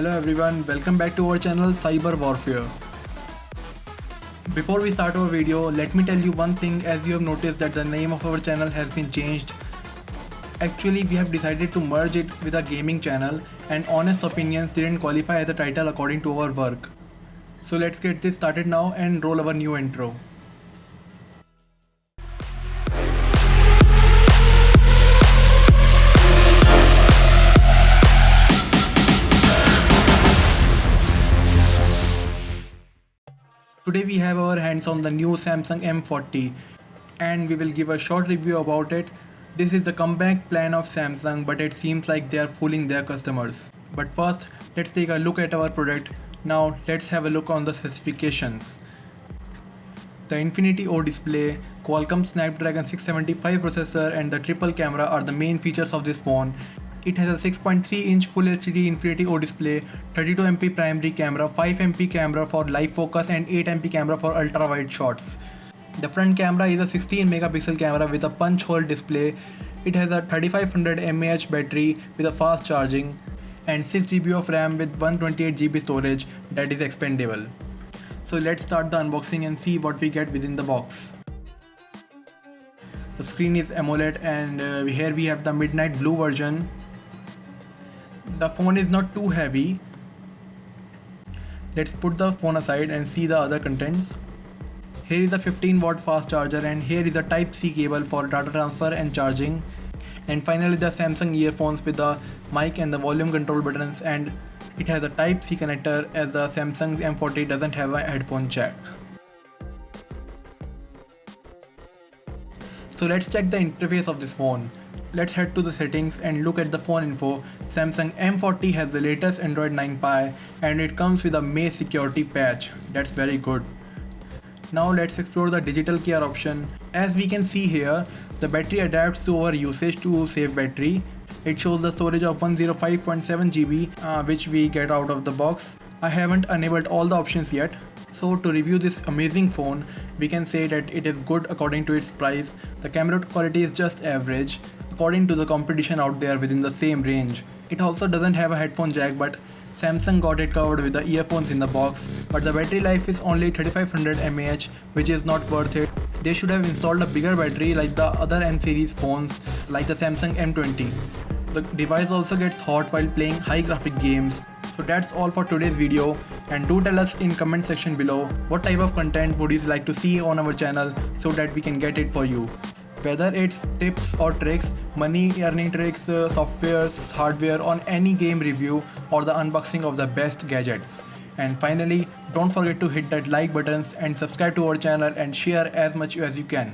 Hello everyone, welcome back to our channel Cyber Warfare. Before we start our video, let me tell you one thing. As you have noticed that the name of our channel has been changed. Actually, we have decided to merge it with a gaming channel, and honest opinions didn't qualify as a title according to our work. So let's get this started now and roll our new intro. Today we have our hands on the new Samsung M40 and we will give a short review about it. This is the comeback plan of Samsung, but it seems like they are fooling their customers. But first, let's take a look at our product. Now let's have a look on the specifications. The Infinity O display, Qualcomm Snapdragon 675 processor and the triple camera are the main features of this phone. It has a 6.3-inch Full HD Infinity O display, 32MP primary camera, 5MP camera for live focus and 8MP camera for ultra-wide shots. The front camera is a 16-megapixel camera with a punch hole display. It has a 3500 mAh battery with a fast charging and 6GB of RAM with 128GB storage that is expandable. So let's start the unboxing and see what we get within the box. The screen is AMOLED and here we have the midnight blue version. The phone is not too heavy. Let's put the phone aside and see the other contents. Here is the 15-watt fast charger and here is the Type-C cable for data transfer and charging. And finally the Samsung earphones with the mic and the volume control buttons, and it has a Type-C connector as the Samsung M40 doesn't have a headphone jack. So let's check the interface of this phone. Let's head to the settings and look at the phone info. Samsung M40 has the latest Android 9 Pie and it comes with a May security patch. That's very good. Now let's explore the digital care option. As we can see here, the battery adapts to our usage to save battery. It shows the storage of 105.7GB which we get out of the box. I haven't enabled all the options yet. So to review this amazing phone, we can say that it is good according to its price. The camera quality is just average according to the competition out there within the same range. It also doesn't have a headphone jack, but Samsung got it covered with the earphones in the box. But the battery life is only 3500 mAh, which is not worth it. They should have installed a bigger battery like the other M series phones like the Samsung M20. The device also gets hot while playing high graphic games. So that's all for today's video, and do tell us in comment section below what type of content would you like to see on our channel so that we can get it for you. Whether it's tips or tricks, money earning tricks, softwares, hardware, on any game review or the unboxing of the best gadgets. And finally, don't forget to hit that like buttons and subscribe to our channel and share as much as you can.